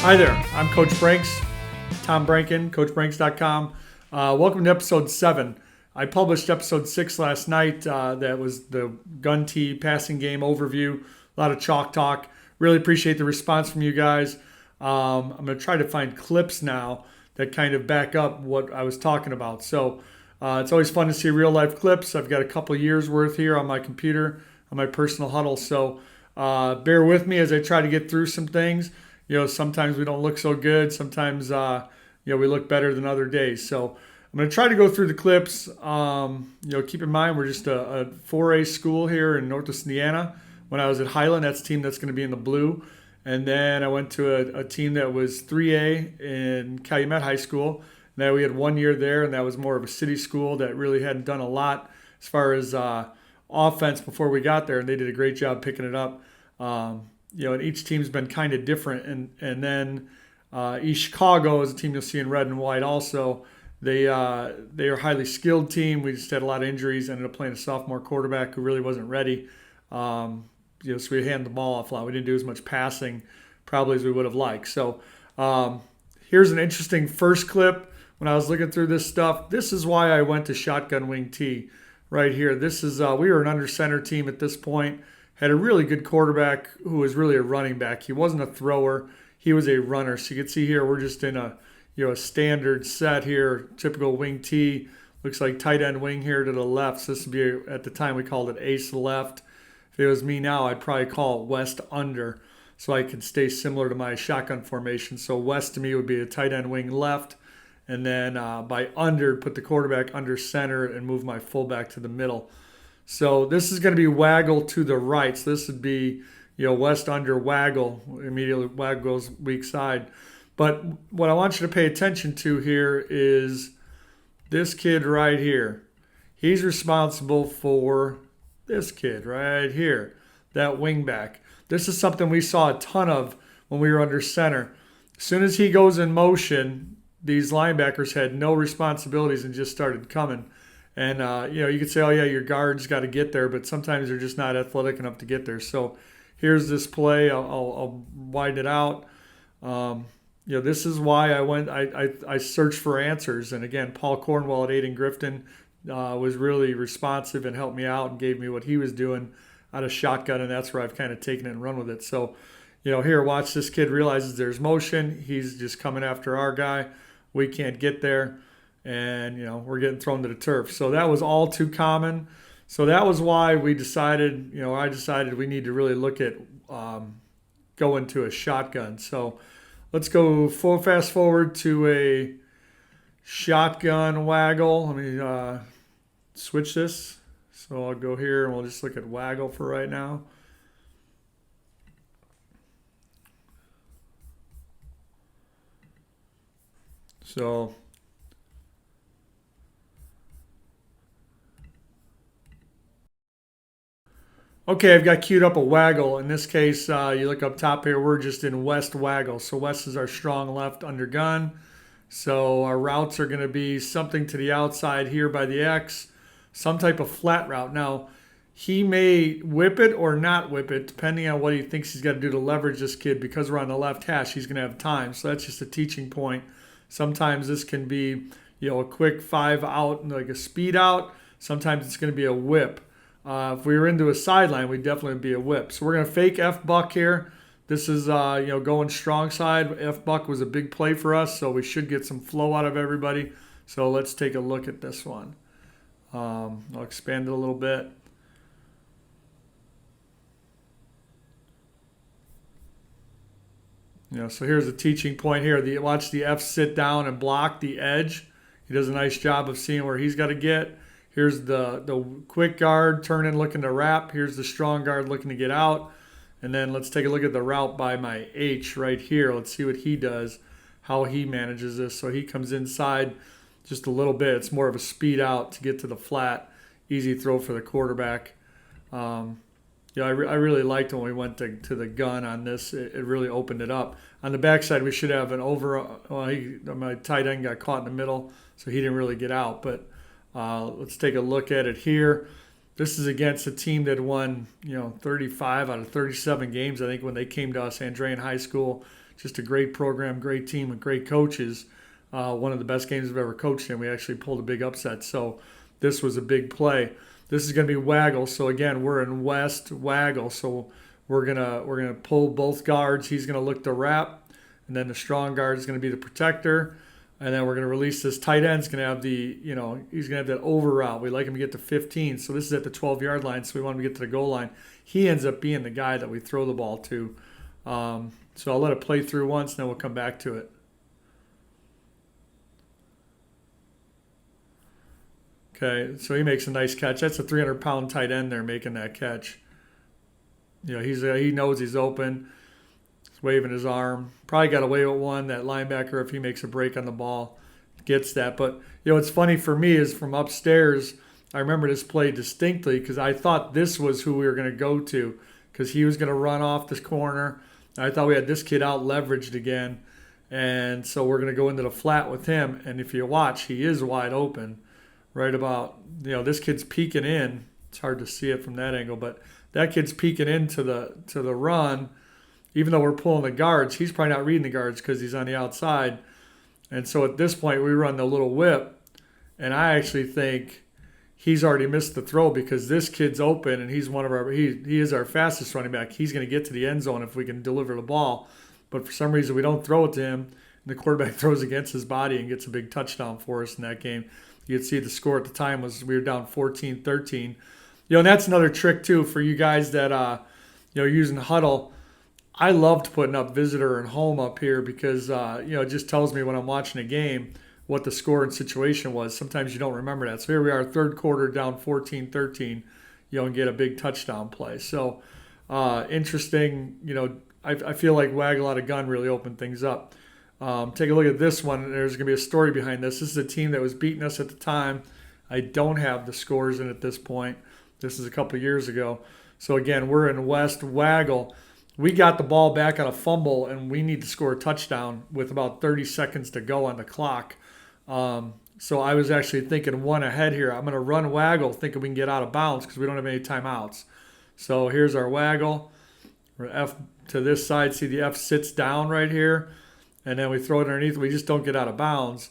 Hi there, I'm Coach Branks, Tom Brankin, CoachBranks.com. Welcome to episode 7. I published episode 6 last night. That was the gun tee passing game overview, a lot of chalk talk. Really appreciate the response from you guys. I'm going to try to find clips now that kind of back up what I was talking about. So it's always fun to see real life clips. I've got a couple years worth here on my computer, on my personal huddle. So bear with me as I try to get through some things. Sometimes we don't look so good. Sometimes, we look better than other days. So I'm going to try to go through the clips. Keep in mind, we're just a 4A school here in Northwest Indiana. When I was at Highland, that's a team that's going to be in the blue. And then I went to a team that was 3A in Calumet High School. And then we had 1 year there, and that was more of a city school that really hadn't done a lot as far as offense before we got there. And they did a great job picking it up. And each team's been kind of different. And then East Chicago is a team you'll see in red and white also. They are a highly skilled team. We just had a lot of injuries. Ended up playing a sophomore quarterback who really wasn't ready. So we handed the ball off a lot. We didn't do as much passing probably as we would have liked. So here's an interesting first clip. When I was looking through this stuff, this is why I went to shotgun wing tee right here. This is we were an under center team at this point. Had a really good quarterback who was really a running back. He wasn't a thrower. He was a runner. So you can see here we're just in a standard set here, typical wing tee. Looks like tight end wing here to the left. So this would be, at the time we called it ace left. If it was me now, I'd probably call it west under so I could stay similar to my shotgun formation. So west to me would be a tight end wing left. And then by under, put the quarterback under center and move my fullback to the middle. So this is going to be Waggle to the right. So this would be, west under Waggle. Immediately Waggle goes weak side. But what I want you to pay attention to here is this kid right here. He's responsible for this kid right here, that wing back. This is something we saw a ton of when we were under center. As soon as he goes in motion, these linebackers had no responsibilities and just started coming. And, you could say, oh, yeah, your guard's got to get there, but sometimes they're just not athletic enough to get there. So here's this play. I'll widen it out. This is why I searched for answers. And, again, Paul Cornwell at Aiden Grifton was really responsive and helped me out and gave me what he was doing out of shotgun, and that's where I've kind of taken it and run with it. So, here, watch this kid realizes there's motion. He's just coming after our guy. We can't get there. And, we're getting thrown to the turf. So that was all too common. So that was why we decided, I decided we need to really look at going to a shotgun. So let's go fast forward to a shotgun Waggle. Let me switch this. So I'll go here and we'll just look at Waggle for right now. So okay, I've got queued up a Waggle. In this case, you look up top here, we're just in West Waggle. So West is our strong left under gun. So our routes are going to be something to the outside here by the X, some type of flat route. Now, he may whip it or not whip it, depending on what he thinks he's got to do to leverage this kid. Because we're on the left hash, he's going to have time. So that's just a teaching point. Sometimes this can be, a quick 5 out, like a speed out. Sometimes it's going to be a whip. If we were into a sideline, we'd definitely be a whip. So we're going to fake F-Buck here. This is, going strong side. F-Buck was a big play for us, so we should get some flow out of everybody. So let's take a look at this one. I'll expand it a little bit. So here's a teaching point here. Watch the F sit down and block the edge. He does a nice job of seeing where he's got to get. Here's the quick guard turning, looking to wrap. Here's the strong guard looking to get out. And then let's take a look at the route by my H right here. Let's see what he does, how he manages this. So he comes inside just a little bit. It's more of a speed out to get to the flat. Easy throw for the quarterback. I really liked when we went to the gun on this. It really opened it up. On the backside, we should have an over. My tight end got caught in the middle, so he didn't really get out. But let's take a look at it here. This is against a team that won, 35 out of 37 games, I think, when they came to us, Andrean High School. just a great program, great team, and great coaches. One of the best games I've ever coached in. We actually pulled a big upset. So this was a big play. This is going to be Waggle. So again, we're in West Waggle. So we're gonna pull both guards. He's gonna look to wrap, and then the strong guard is gonna be the protector. And then we're gonna release this tight end. He's gonna have he's gonna have that over route. We like him to get to 15. So this is at the 12-yard line. So we want him to get to the goal line. He ends up being the guy that we throw the ball to. So I'll let it play through once, and then we'll come back to it. Okay, so he makes a nice catch. That's a 300-pound tight end there making that catch. He knows he's open. He's waving his arm. Probably got away with one. That linebacker, if he makes a break on the ball, gets that. But what's funny for me is from upstairs, I remember this play distinctly because I thought this was who we were going to go to because he was going to run off this corner. I thought we had this kid out leveraged again, and so we're going to go into the flat with him. And if you watch, he is wide open. Right about, this kid's peeking in. It's hard to see it from that angle, but that kid's peeking into the run. Even though we're pulling the guards, he's probably not reading the guards because he's on the outside. And so at this point, we run the little whip, and I actually think he's already missed the throw because this kid's open, and he's he is our fastest running back. He's going to get to the end zone if we can deliver the ball. But for some reason, we don't throw it to him, and the quarterback throws against his body and gets a big touchdown for us in that game. You could see the score at the time was we were down 14-13. And that's another trick too for you guys that using huddle. I loved putting up visitor and home up here because it just tells me when I'm watching a game what the score and situation was. Sometimes you don't remember that. So here we are, third quarter down 14-13, and get a big touchdown play. So interesting. I feel like Waggle out of gun really opened things up. Take a look at this one. There's going to be a story behind this. This is a team that was beating us at the time. I don't have the scores in at this point. This is a couple of years ago. So, again, we're in West Waggle. We got the ball back on a fumble, and we need to score a touchdown with about 30 seconds to go on the clock. So I was actually thinking one ahead here. I'm going to run Waggle thinking we can get out of bounds because we don't have any timeouts. So here's our Waggle. We're F to this side. See the F sits down right here. And then we throw it underneath. We just don't get out of bounds.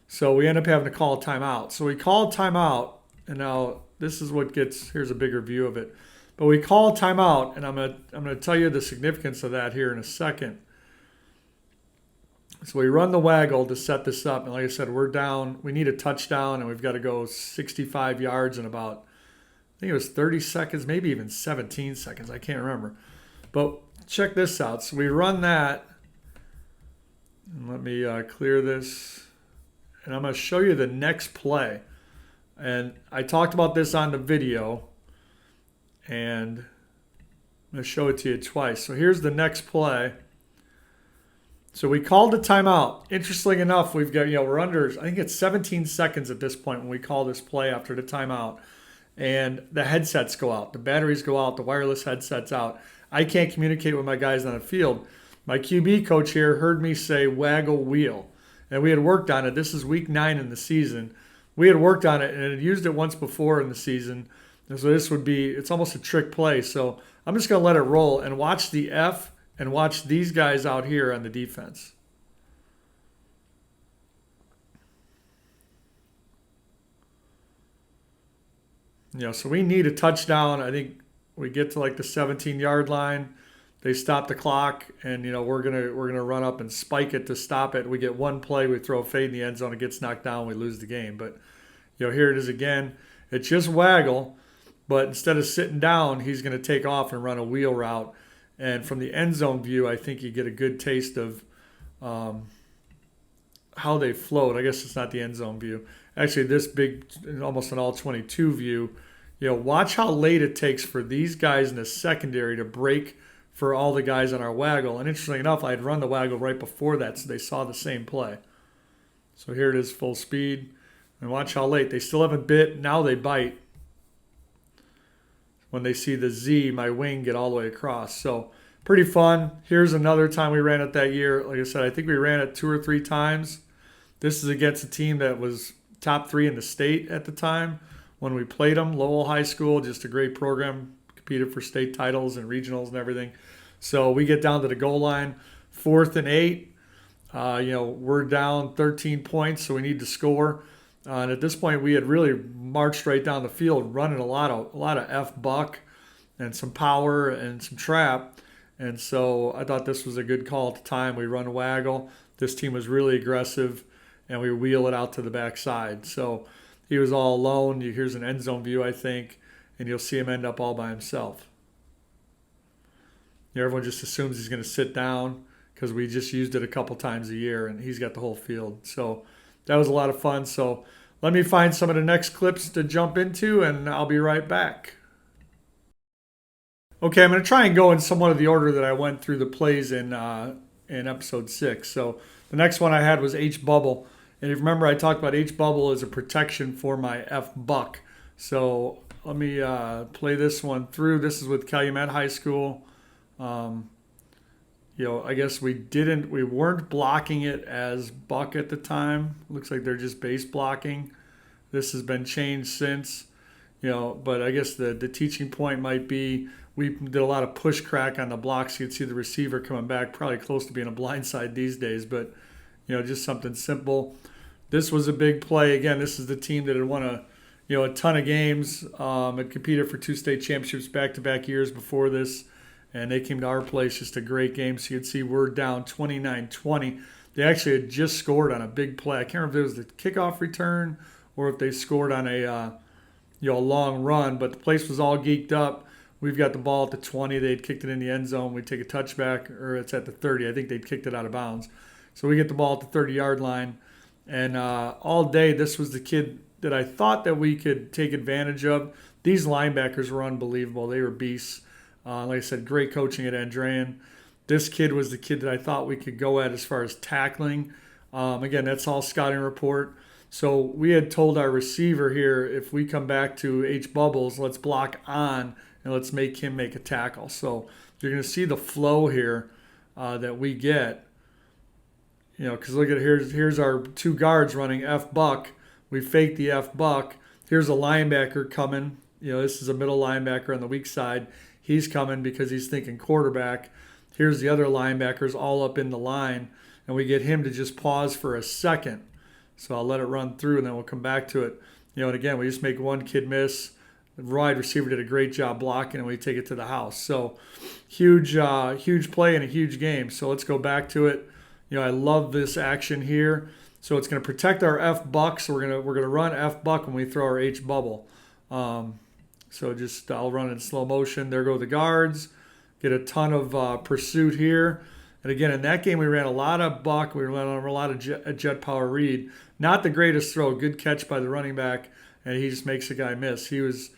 So we end up having to call a timeout. So we call a timeout. And now this is what gets, here's a bigger view of it. But we call a timeout, and I'm gonna tell you the significance of that here in a second. So we run the Waggle to set this up. And like I said, we're down. We need a touchdown, and we've got to go 65 yards in about, I think it was 30 seconds, maybe even 17 seconds. I can't remember. But check this out. So we run that. And let me clear this. And I'm going to show you the next play. And I talked about this on the video. And I'm going to show it to you twice. So here's the next play. So we called the timeout. Interestingly enough, we've got, we're under, I think it's 17 seconds at this point when we call this play after the timeout. And the headsets go out. The batteries go out. The wireless headsets out. I can't communicate with my guys on the field. My QB coach here heard me say Waggle wheel. And we had worked on it. This is week 9 in the season. We had worked on it and had used it once before in the season. And so this would be, it's almost a trick play. So I'm just going to let it roll and watch the F and watch these guys out here on the defense. So we need a touchdown. I think we get to like the 17-yard line. They stop the clock, and we're gonna run up and spike it to stop it. We get one play, we throw a fade in the end zone, it gets knocked down, we lose the game. But here it is again. It's just Waggle, but instead of sitting down, he's gonna take off and run a wheel route. And from the end zone view, I think you get a good taste of how they float. I guess it's not the end zone view. Actually, this big, almost an all-22 view. Watch how late it takes for these guys in the secondary to break for all the guys on our Waggle. And interestingly enough, I had run the Waggle right before that, so they saw the same play. So here it is, full speed. And watch how late. They still haven't bit. Now they bite. When they see the Z, my wing, get all the way across. So pretty fun. Here's another time we ran it that year. Like I said, I think we ran it 2 or 3 times. This is against a team that was top 3 in the state at the time when we played them. Lowell High School, just a great program. Competed for state titles and regionals and everything. So we get down to the goal line, 4th and 8. We're down 13 points, so we need to score. And at this point, we had really marched right down the field, running a lot of F buck and some power and some trap. And so I thought this was a good call at the time. We run Waggle. This team was really aggressive, and we wheel it out to the backside. So he was all alone. Here's an end zone view, I think, and you'll see him end up all by himself. Everyone just assumes he's going to sit down because we just used it a couple times a year, and he's got the whole field. So that was a lot of fun. So let me find some of the next clips to jump into, and I'll be right back. Okay, I'm going to try and go in somewhat of the order that I went through the plays in episode 6. So the next one I had was H bubble, and if you remember, I talked about H bubble as a protection for my F buck. So let me play this one through. This is with Calumet High School. I guess we weren't blocking it as buck at the time. Looks like they're just base blocking. This has been changed since, but I guess the teaching point might be we did a lot of push crack on the blocks. You could see the receiver coming back, probably close to being a blindside these days, but just something simple. This was a big play. Again, this is the team that had won a ton of games. Had competed for 2 state championships back-to-back years before this, and they came to our place. Just a great game. So you can see we're down 29-20. They actually had just scored on a big play. I can't remember if it was the kickoff return or if they scored on a long run, but the place was all geeked up. We've got the ball at the 20. They'd kicked it in the end zone. We take a touchback, or it's at the 30. I think they'd kicked it out of bounds. So we get the ball at the 30-yard line. And all day, this was the kid that I thought that we could take advantage of. These linebackers were unbelievable. They were beasts. Like I said, great coaching at Andrean. This kid was the kid that I thought we could go at as far as tackling. Again, that's all scouting report. So we had told our receiver here, if we come back to H bubbles, let's block on and let's make him make a tackle. So you're going to see the flow here that we get. Because look at here's our 2 guards running F buck. We fake the F buck. Here's a linebacker coming. This is a middle linebacker on the weak side. He's coming because he's thinking quarterback. Here's the other linebackers all up in the line, and we get him to just pause for a second. So I'll let it run through, and then we'll come back to it. And again, we just make one kid miss. The wide receiver did a great job blocking, and we take it to the house. So huge play and a huge game. So let's go back to it. I love this action here. So it's going to protect our F buck. So we're gonna run F buck when we throw our H bubble. I'll run in slow motion. There go the guards. Get a ton of pursuit here. And again, in that game, we ran a lot of buck. We ran a lot of jet power read. Not the greatest throw. Good catch by the running back, and he just makes the guy miss. He was,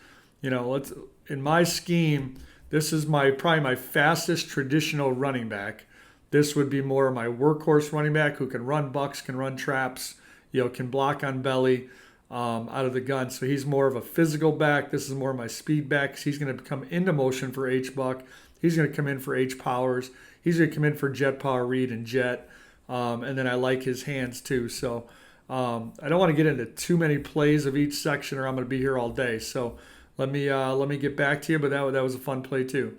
in my scheme, this is probably my fastest traditional running back. This would be more of my workhorse running back who can run bucks, can run traps, can block on belly out of the gun. So he's more of a physical back. This is more of my speed back because he's going to come into motion for H buck. He's going to come in for H powers. He's going to come in for jet power read and jet. And then I like his hands too. So I don't want to get into too many plays of each section or I'm going to be here all day. So let me get back to you. But that was a fun play too.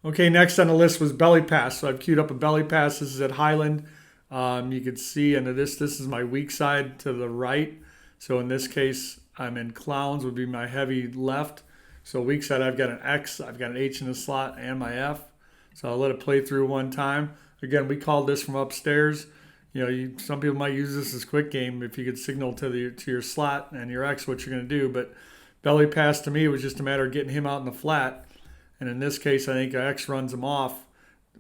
Okay, next on the list was belly pass. So I've queued up a belly pass. This is at Highland. You can see under this is my weak side to the right. So in this case, I'm in clowns would be my heavy left. So weak side, I've got an X, I've got an H in the slot and my F. So I'll let it play through one time. Again, we called this from upstairs. Some people might use this as quick game if you could signal to your slot and your X what you're going to do. But belly pass to me was just a matter of getting him out in the flat. And in this case, I think X runs him off.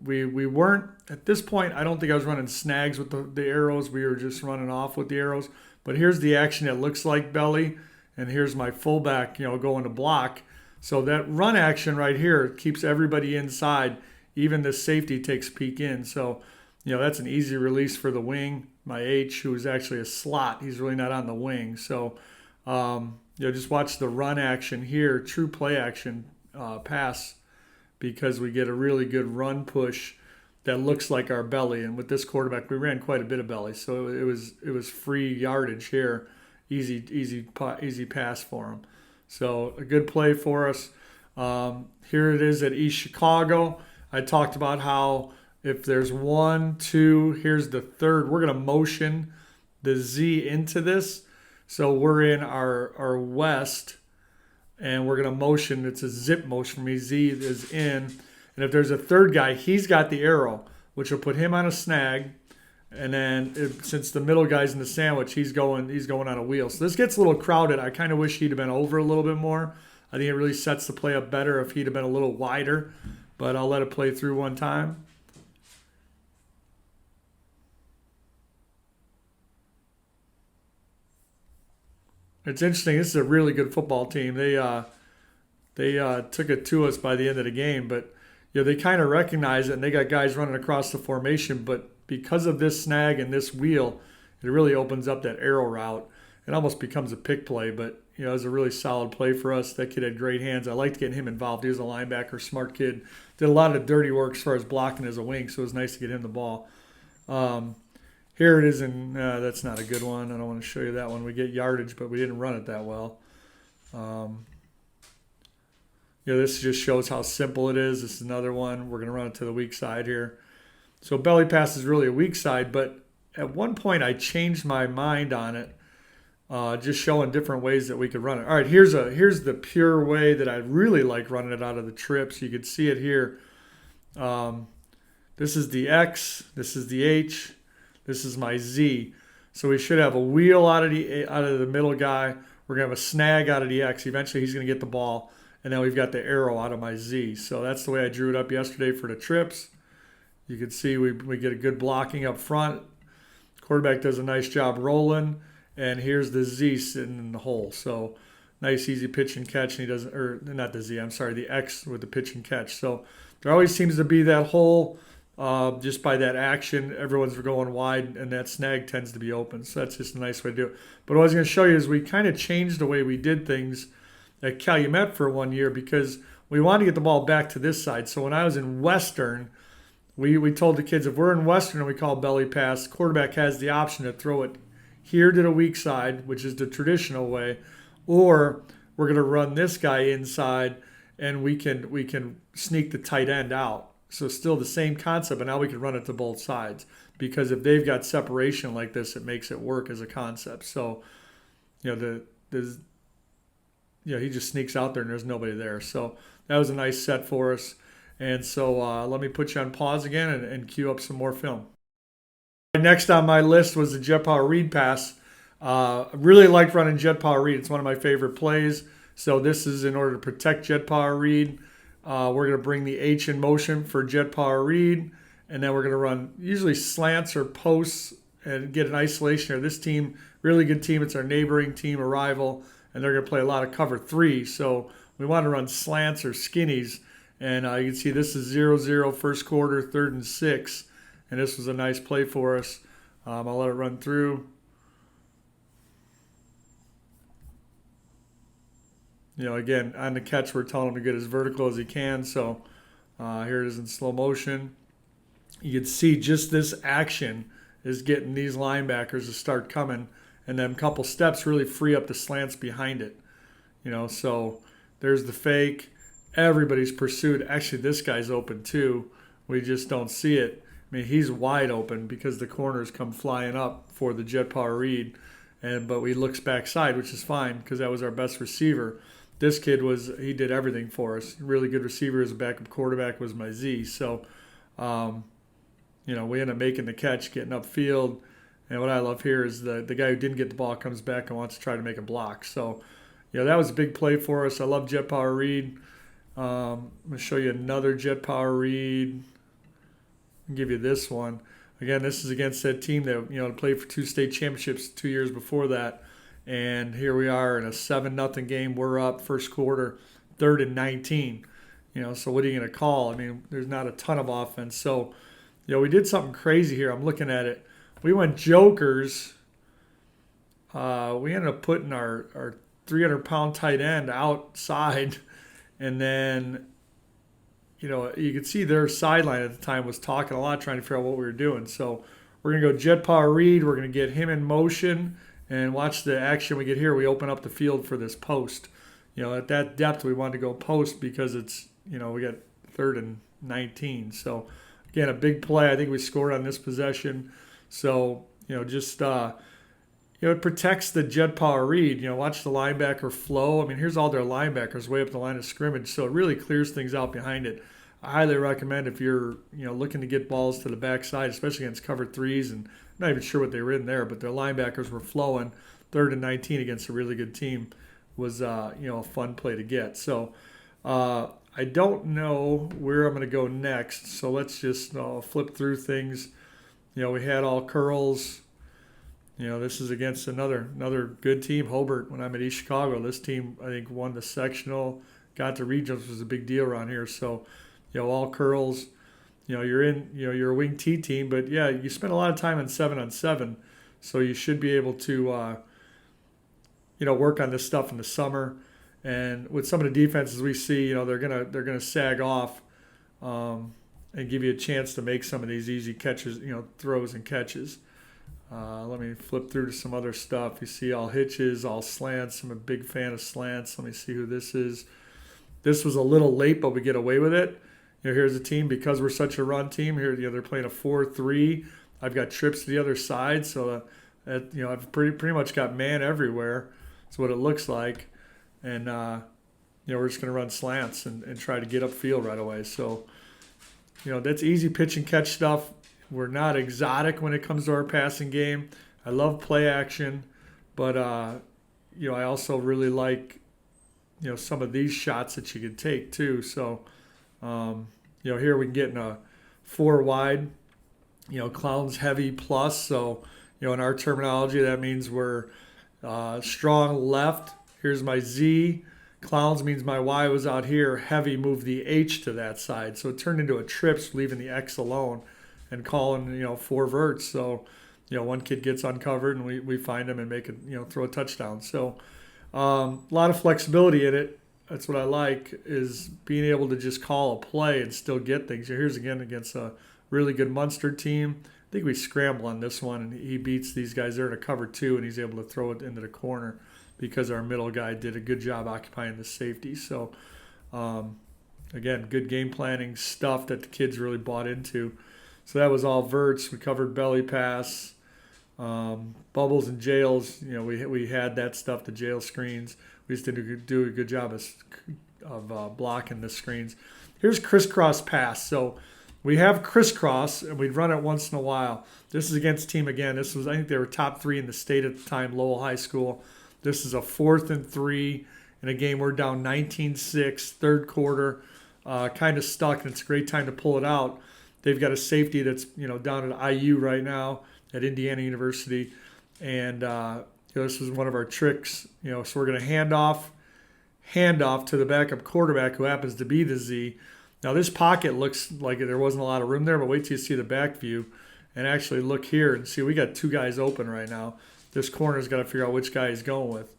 We weren't, at this point, I don't think I was running snags with the arrows. We were just running off with the arrows. But here's the action that looks like belly. And here's my fullback, going to block. So that run action right here keeps everybody inside. Even the safety takes a peek in. So, that's an easy release for the wing. My H, who is actually a slot, he's really not on the wing. So, just watch the run action here, true play action pass, because we get a really good run push that looks like our belly. And with this quarterback, we ran quite a bit of belly. So it was free yardage here. Easy pass for him. So a good play for us. Here it is at East Chicago. I talked about how If there's one, two, here's the third. We're going to motion the Z into this. So we're in our west, and we're going to motion. It's a zip motion for me. Z is in. And if there's a third guy, he's got the arrow, which will put him on a snag. And then since the middle guy's in the sandwich, he's going on a wheel. So this gets a little crowded. I kind of wish he'd have been over a little bit more. I think it really sets the play up better if he'd have been a little wider. But I'll let it play through one time. It's interesting. This is a really good football team. They took it to us by the end of the game, but they kind of recognize it, and they got guys running across the formation. But because of this snag and this wheel, it really opens up that arrow route. It almost becomes a pick play, but it was a really solid play for us. That kid had great hands. I liked getting him involved. He was a linebacker, smart kid. Did a lot of dirty work as far as blocking as a wing, so it was nice to get him the ball. Here it is, and that's not a good one. I don't want to show you that one. We get yardage, but we didn't run it that well. This just shows how simple it is. This is another one. We're going to run it to the weak side here. So belly pass is really a weak side, but at one point I changed my mind on it, just showing different ways that we could run it. All right, here's the pure way that I really like running it out of the trips. You could see it here. This is the X. This is the H. This is my Z. So we should have a wheel out of the middle guy. We're going to have a snag out of the X. Eventually he's going to get the ball. And then we've got the arrow out of my Z. So that's the way I drew it up yesterday for the trips. You can see we get a good blocking up front. Quarterback does a nice job rolling. And here's the Z sitting in the hole. So nice, easy pitch and catch. And he doesn't, or not the Z, I'm sorry, the X with the pitch and catch. So there always seems to be that hole. Just by that action, everyone's going wide, and that snag tends to be open. So that's just a nice way to do it. But what I was going to show you is we kind of changed the way we did things at Calumet for 1 year because we wanted to get the ball back to this side. So when I was in Western, we told the kids if we're in Western and we call belly pass, quarterback has the option to throw it here to the weak side, which is the traditional way, or we're going to run this guy inside and we can sneak the tight end out. So still the same concept, but now we can run it to both sides because if they've got separation like this, it makes it work as a concept. So, he just sneaks out there and there's nobody there. So that was a nice set for us. And so let me put you on pause again and cue up some more film. Next on my list was the jet power read pass. I really liked running jet power read. It's one of my favorite plays. So this is in order to protect jet power read. We're going to bring the H in motion for jet power read, and then we're going to run usually slants or posts and get an isolation here. This team, really good team. It's our neighboring team, a rival, and they're going to play a lot of cover 3. So we want to run slants or skinnies, and you can see this is 0-0 first quarter, 3rd and 6, and this was a nice play for us. I'll let it run through. Again, on the catch, we're telling him to get as vertical as he can. So here it is in slow motion. You can see just this action is getting these linebackers to start coming. And then a couple steps really free up the slants behind it. So there's the fake. Everybody's pursued. Actually, this guy's open too. We just don't see it. I mean, he's wide open because the corners come flying up for the jet power read. But we looks backside, which is fine because that was our best receiver. This kid he did everything for us. Really good receiver as a backup quarterback was my Z. So, we end up making the catch, getting upfield. And what I love here is the guy who didn't get the ball comes back and wants to try to make a block. So, that was a big play for us. I love jet power read. I'm going to show you another jet power read. I'll give you this one. Again, this is against that team that played for 2 state championships 2 years before that. And here we are in a 7-0 game. We're up first quarter, 3rd and 19. So what are you going to call? I mean, there's not a ton of offense. So, we did something crazy here. I'm looking at it. We went jokers. We ended up putting our 300-pound tight end outside. And then, you could see their sideline at the time was talking a lot, trying to figure out what we were doing. So we're going to go jet power read. We're going to get him in motion. And watch the action we get here. We open up the field for this post. At that depth, we wanted to go post because it's, we got 3rd and 19. So Again, a big play. I think we scored on this possession. So, just it protects the jet power read. Watch the linebacker flow. I mean, here's all their linebackers way up the line of scrimmage. So it really clears things out behind it. I highly recommend if you're, looking to get balls to the backside, especially against cover threes. And I'm not even sure what they were in there, but their linebackers were flowing. 3rd and 19 against a really good team was, a fun play to get. So I don't know where I'm going to go next. So let's just flip through things. We had all curls. This is against another good team, Hobart. When I'm at East Chicago, this team I think won the sectional, got to regions, which was a big deal around here. So, all curls. You're in, you're a wing T team, but yeah, you spend a lot of time on 7-on-7, so you should be able to, work on this stuff in the summer. And with some of the defenses we see, they're gonna sag off, and give you a chance to make some of these easy catches, throws and catches. Let me flip through to some other stuff. You see all hitches, all slants. I'm a big fan of slants. Let me see who this is. This was a little late, but we get away with it. Here's a team, because we're such a run team. Here, they're playing a 4-3. I've got trips to the other side, so I've pretty much got man everywhere. That's what it looks like. And we're just going to run slants and try to get upfield right away. So, that's easy pitch and catch stuff. We're not exotic when it comes to our passing game. I love play action, but I also really like some of these shots that you can take too. So here we can get in a 4 wide, clowns heavy plus. So in our terminology that means we're strong left. Here's my Z. Clowns means my Y was out here. Heavy moved the H to that side, so it turned into a trips, leaving the X alone and calling 4 verts. So one kid gets uncovered and we find him and make it throw a touchdown. So a lot of flexibility in it. That's what I like, is being able to just call a play and still get things. Here's again against a really good Munster team. I think we scramble on this one, and he beats these guys. They're in a cover 2, and he's able to throw it into the corner because our middle guy did a good job occupying the safety. So again, good game planning stuff that the kids really bought into. So that was all verts. We covered belly pass, bubbles and jails. We had that stuff, the jail screens. We just didn't do a good job of blocking the screens. Here's crisscross pass. So we have crisscross, and we'd run it once in a while. This is against team again. This was, I think they were top 3 in the state at the time, Lowell High School. This is a 4th and 3 in a game we're down 19-6, third quarter, kind of stuck, and it's a great time to pull it out. They've got a safety that's down at IU right now at Indiana University, and this is one of our tricks. So we're going to hand off to the backup quarterback, who happens to be the Z. Now this pocket looks like there wasn't a lot of room there, but wait till you see the back view and actually look here and see we got 2 guys open right now. This corner's got to figure out which guy he's going with.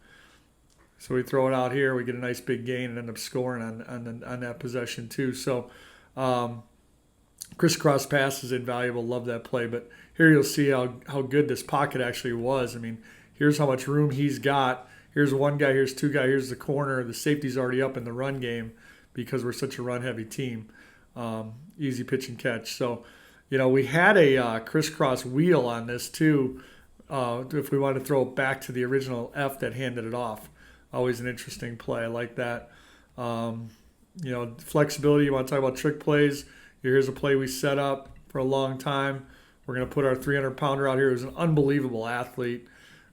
So we throw it out here, we get a nice big gain and end up scoring on that possession too. So crisscross pass is invaluable. Love that play. But here you'll see how good this pocket actually was. I mean, here's how much room he's got. Here's one guy, here's 2 guys, here's the corner. The safety's already up in the run game because we're such a run-heavy team. Easy pitch and catch. So, we had a crisscross wheel on this too, if we wanted to throw it back to the original F that handed it off. Always an interesting play. I like that. Flexibility. You want to talk about trick plays? Here's a play we set up for a long time. We're going to put our 300-pounder out here, who's an unbelievable athlete,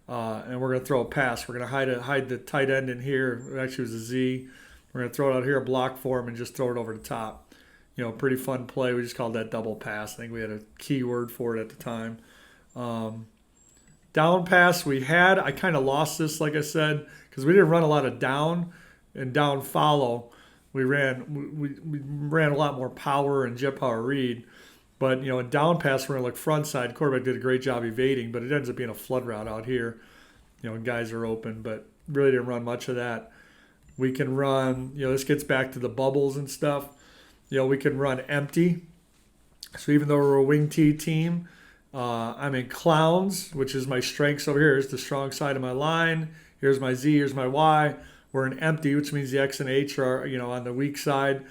and we're going to throw a pass. We're going to hide the tight end in here. It actually was a Z. We're going to throw it out here, a block for him, and just throw it over the top. Pretty fun play. We just called that double pass. I think we had a key word for it at the time. Down pass we had. I kind of lost this, like I said, because we didn't run a lot of down and down follow. We ran a lot more power and jet power read. But, in down pass, we're going to look front side. Quarterback did a great job evading, but it ends up being a flood route out here. Guys are open, but really didn't run much of that. We can run, this gets back to the bubbles and stuff. We can run empty. So even though we're a wing T team, I'm in clowns, which is my strengths over here. Here's the strong side of my line. Here's my Z, here's my Y. We're in empty, which means the X and H are, on the weak side.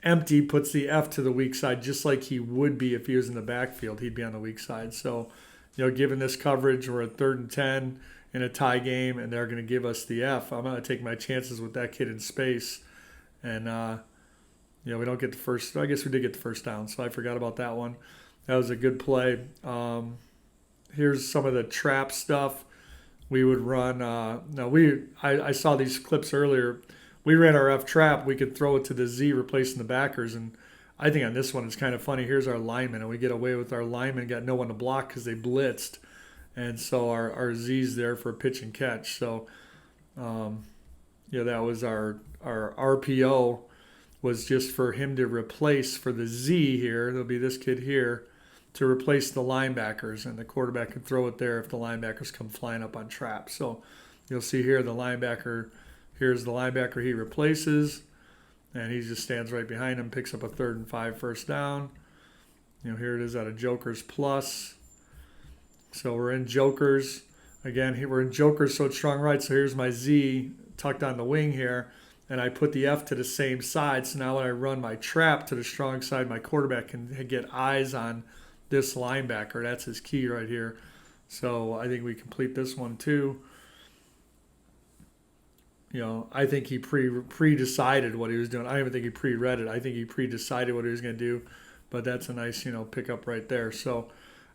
empty, puts the F to the weak side, just like he would be if he was in the backfield. He'd be on the weak side. So, given this coverage, we're at 3rd and 10 in a tie game, and they're going to give us the F. I'm going to take my chances with that kid in space. And, we don't get the first. I guess we did get the first down, so I forgot about that one. That was a good play. Here's some of the trap stuff we would run. I saw these clips earlier. We ran our F trap. We could throw it to the Z, replacing the backers. And I think on this one, it's kind of funny. Here's our lineman, and we get away with our lineman, got no one to block because they blitzed. And so our Z's there for pitch and catch. So, that was our RPO was just for him to replace for the Z here. There'll be this kid here to replace the linebackers, and the quarterback can throw it there if the linebackers come flying up on trap. So you'll see here the linebacker. Here's the linebacker he replaces, and he just stands right behind him, picks up a 3rd and 5 first down. Here it is at a Joker's plus. So we're in Jokers. Again, we're in Jokers, so it's strong right. So here's my Z tucked on the wing here, and I put the F to the same side. So now when I run my trap to the strong side, my quarterback can get eyes on this linebacker. That's his key right here. So I think we complete this one too. I think he pre-decided what he was doing. I don't even think he pre-read it. I think he pre-decided what he was going to do. But that's a nice, pickup right there. So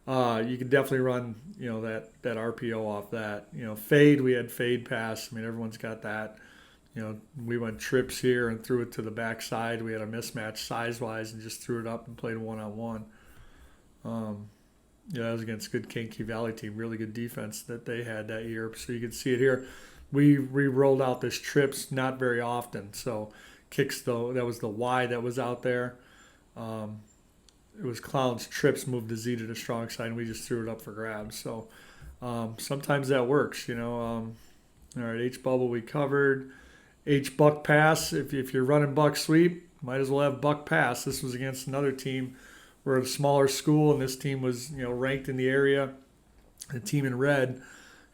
you can definitely run, that RPO off that. Fade, we had fade pass. I mean, everyone's got that. We went trips here and threw it to the backside. We had a mismatch size-wise and just threw it up and played one-on-one. That was against a good Kankakee Valley team. Really good defense that they had that year. So you can see it here. We rolled out this trips not very often. So kicks, though, that was the Y that was out there. It was Clown's trips moved the Z to the strong side, and we just threw it up for grabs. So sometimes that works, All right, H-bubble we covered. H-buck pass, if you're running buck sweep, might as well have buck pass. This was against another team. We're a smaller school, and this team was, ranked in the area, the team in red.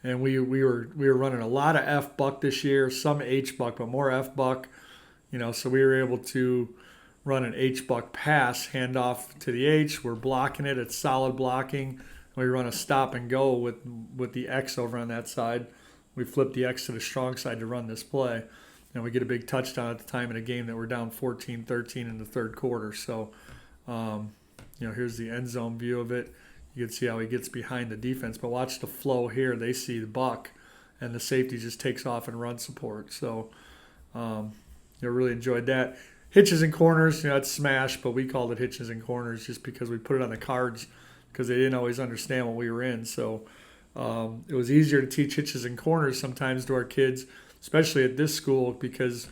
And we were running a lot of F buck this year, some H buck, but more F buck. So we were able to run an H buck pass, hand off to the H. We're blocking it. It's solid blocking. We run a stop and go with the X over on that side. We flip the X to the strong side to run this play. And we get a big touchdown at the time in a game that we're down 14-13 in the third quarter. So, here's the end zone view of it. You can see how he gets behind the defense. But watch the flow here. They see the buck, and the safety just takes off and run support. So, really enjoyed that. Hitches and corners, it's smash, but we called it hitches and corners just because we put it on the cards because they didn't always understand what we were in. So it was easier to teach hitches and corners sometimes to our kids, especially at this school because,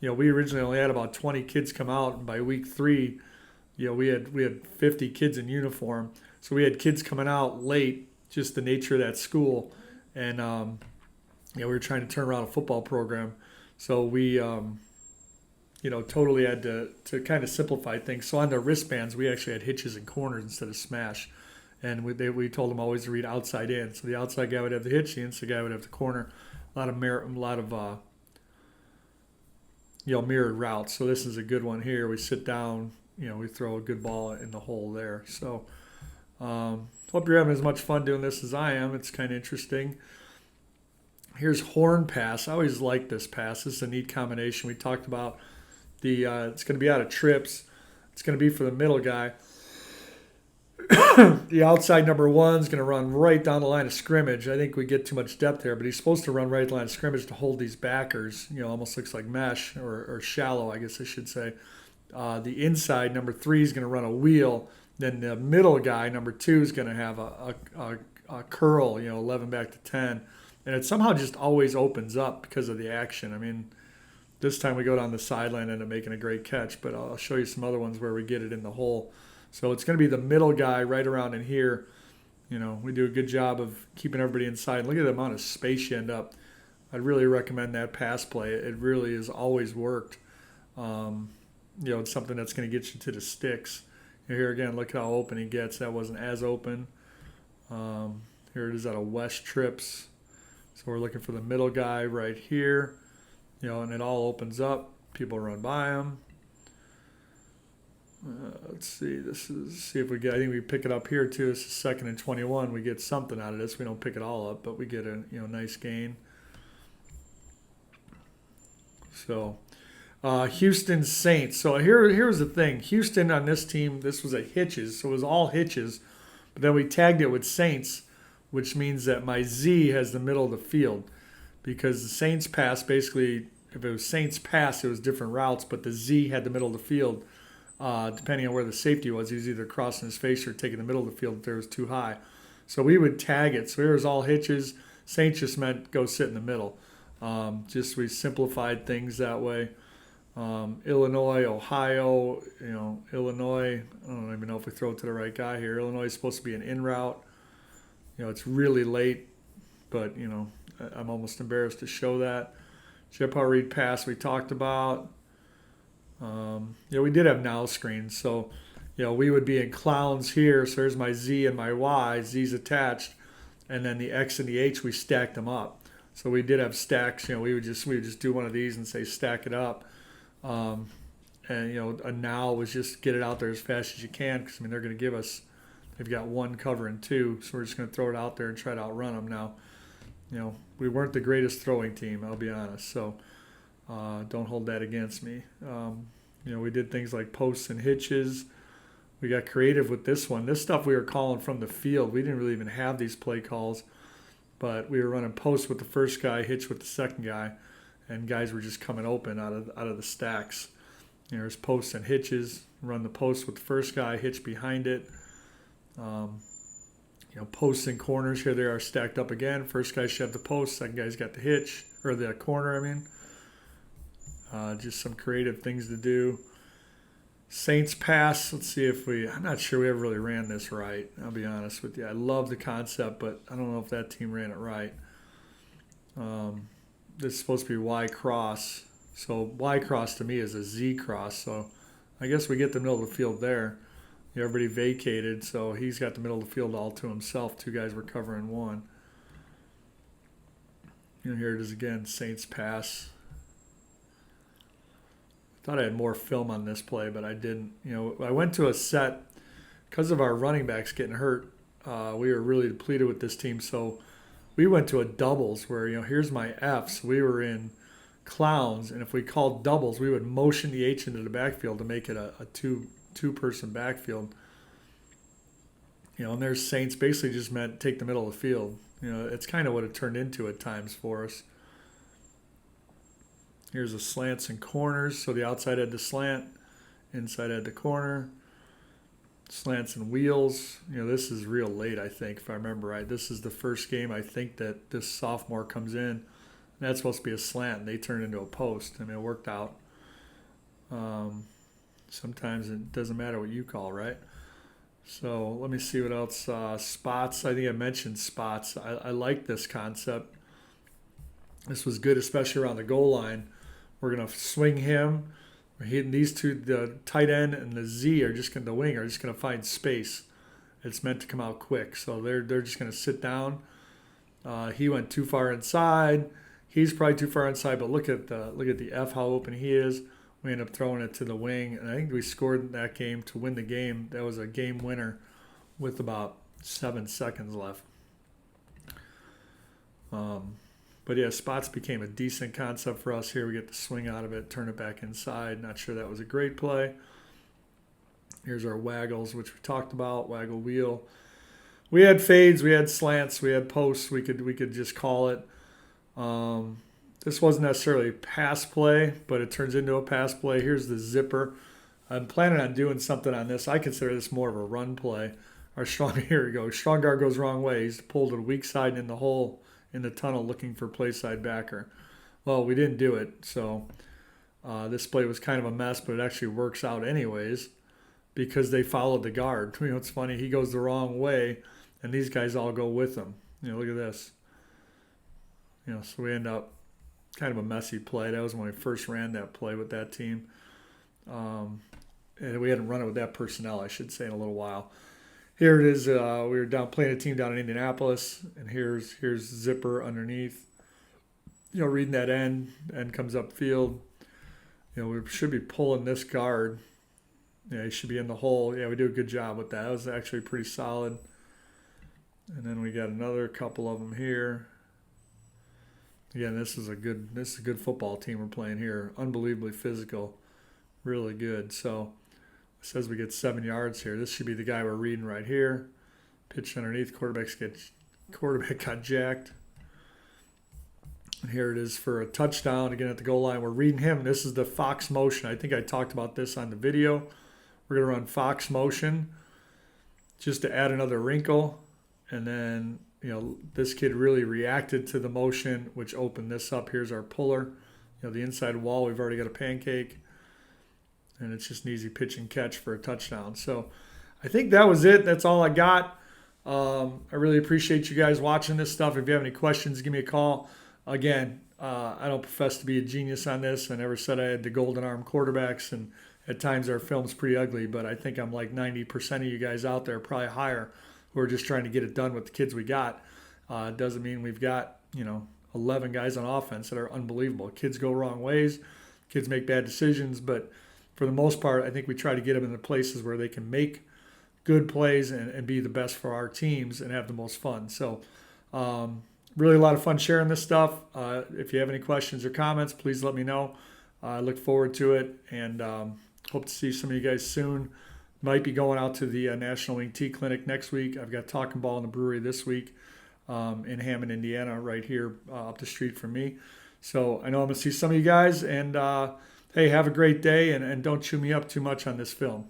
we originally only had about 20 kids come out, and by week 3, we had 50 kids in uniform. So we had kids coming out late, just the nature of that school. And, we were trying to turn around a football program. So we, totally had to kind of simplify things. So on the wristbands, we actually had hitches and corners instead of smash. And we told them always to read outside in. So the outside guy would have the hitch, the inside guy would have the corner. A lot of mirrored routes. So this is a good one here. We sit down, we throw a good ball in the hole there. So hope you're having as much fun doing this as I am. It's kind of interesting. Here's horn pass. I always like this pass. This is a neat combination. We talked about it's going to be out of trips. It's going to be for the middle guy. The outside number 1 is going to run right down the line of scrimmage. I think we get too much depth there, but he's supposed to run right down the line of scrimmage to hold these backers. Almost looks like mesh or shallow, I guess I should say. The inside number 3 is going to run a wheel. Then the middle guy, number 2, is going to have a curl, 11 back to 10. And it somehow just always opens up because of the action. I mean, this time we go down the sideline and end up making a great catch, but I'll show you some other ones where we get it in the hole. So it's going to be the middle guy right around in here. We do a good job of keeping everybody inside. Look at the amount of space you end up. I'd really recommend that pass play. It really has always worked. It's something that's going to get you to the sticks. Here again, look how open he gets. That wasn't as open. Here it is out of West Trips. So we're looking for the middle guy right here. And it all opens up. People run by him. Let's see. See if we get. I think we pick it up here too. This is 2nd and 21. We get something out of this. We don't pick it all up, but we get a nice gain. So Houston Saints. So here's the thing. Houston on this team. This was a hitches. So it was all hitches, but then we tagged it with Saints, which means that my Z has the middle of the field, because the Saints pass basically. If it was Saints pass, it was different routes, but the Z had the middle of the field. Depending on where the safety was, he was either crossing his face or taking the middle of the field if there was too high. So we would tag it. So here was all hitches. Saints just meant go sit in the middle. Just we simplified things that way. Illinois, Ohio, Illinois. I don't even know if we throw it to the right guy here. Illinois is supposed to be an in route. It's really late, but I'm almost embarrassed to show that. Chip read pass we talked about. We did have now screens, so we would be in clowns here. So there's my Z and my Y. Z's attached, and then the X and the H we stacked them up. So we did have stacks. We would just do one of these and say stack it up. And a now was just get it out there as fast as you can, because they're going to give us. They've got one covering two, so we're just going to throw it out there and try to outrun them now. We weren't the greatest throwing team, I'll be honest. So don't hold that against me. We did things like posts and hitches. We got creative with this one. This stuff we were calling from the field. We didn't really even have these play calls, but we were running posts with the first guy, hitch with the second guy, and guys were just coming open out of the stacks. There's posts and hitches. Run the post with the first guy, hitch behind it. Posts and corners, here they are stacked up again. First guy shoved the post, second guy's got the hitch, or the corner, just some creative things to do. Saints pass, let's see if I'm not sure we ever really ran this right, I'll be honest with you. I love the concept, but I don't know if that team ran it right. This is supposed to be Y cross. So Y cross to me is a Z cross, so I guess we get the middle of the field there. Everybody vacated, so he's got the middle of the field all to himself. Two guys were covering one. Here it is again, Saints pass. Thought I had more film on this play, but I didn't. I went to a set because of our running backs getting hurt. We were really depleted with this team, so we went to a doubles where here's my Fs. We were in clowns, and if we called doubles, we would motion the H into the backfield to make it a two-person backfield. And there's Saints basically just meant take the middle of the field. It's kind of what it turned into at times for us. Here's the slants and corners. So the outside had the slant, inside had the corner. Slants and wheels. This is real late, I think, if I remember right. This is the first game, I think, that this sophomore comes in. And that's supposed to be a slant, and they turned into a post. It worked out. Sometimes it doesn't matter what you call, right? So let me see what else. Spots. I think I mentioned spots. I like this concept. This was good, especially around the goal line. We're going to swing him. We're hitting these two, the tight end and the Z the wing are just going to find space. It's meant to come out quick. So they're just going to sit down. He went too far inside. He's probably too far inside, but look at the F, how open he is. We end up throwing it to the wing, and I think we scored that game to win the game. That was a game winner with about 7 seconds left. But yeah, spots became a decent concept for us here. We get the swing out of it, turn it back inside. Not sure that was a great play. Here's our waggles, which we talked about, waggle wheel. We had fades, we had slants, we had posts. We could just call it. This wasn't necessarily a pass play, but it turns into a pass play. Here's the zipper. I'm planning on doing something on this. I consider this more of a run play. Here we go. Strong guard goes wrong way. He's pulled to the weak side and in the hole in the tunnel looking for play side backer. Well, we didn't do it, so this play was kind of a mess, but it actually works out anyways because they followed the guard. It's funny. He goes the wrong way, and these guys all go with him. Look at this. So we end up kind of a messy play. That was when we first ran that play with that team. And we hadn't run it with that personnel, I should say, in a little while. Here it is. We were playing a team down in Indianapolis, and here's zipper underneath. Reading that end comes up field. We should be pulling this guard. Yeah, he should be in the hole. Yeah, we do a good job with that. That was actually pretty solid. And then we got another couple of them here. Again, this is a good football team we're playing here. Unbelievably physical, really good. So it says we get 7 yards here. This should be the guy we're reading right here. Pitch underneath. Quarterback got jacked. And here it is for a touchdown. Again at the goal line. We're reading him. This is the Fox motion. I think I talked about this on the video. We're going to run Fox motion just to add another wrinkle. And then, this kid really reacted to the motion, which opened this up. Here's our puller. The inside wall, we've already got a pancake. And it's just an easy pitch and catch for a touchdown. So I think that was it. That's all I got. I really appreciate you guys watching this stuff. If you have any questions, give me a call. Again, I don't profess to be a genius on this. I never said I had the golden arm quarterbacks, and at times our film's pretty ugly, but I think I'm like 90% of you guys out there, probably higher, who are just trying to get it done with the kids we got. It doesn't mean we've got, 11 guys on offense that are unbelievable. Kids go wrong ways. Kids make bad decisions, but for the most part, I think we try to get them in the places where they can make good plays and be the best for our teams and have the most fun. So really a lot of fun sharing this stuff. If you have any questions or comments, please let me know. I look forward to it, and hope to see some of you guys soon. Might be going out to the National Wing Tea Clinic next week. I've got Talking Ball in the brewery this week in Hammond, Indiana, right here up the street from me. So I know I'm going to see some of you guys, and hey, have a great day, and don't chew me up too much on this film.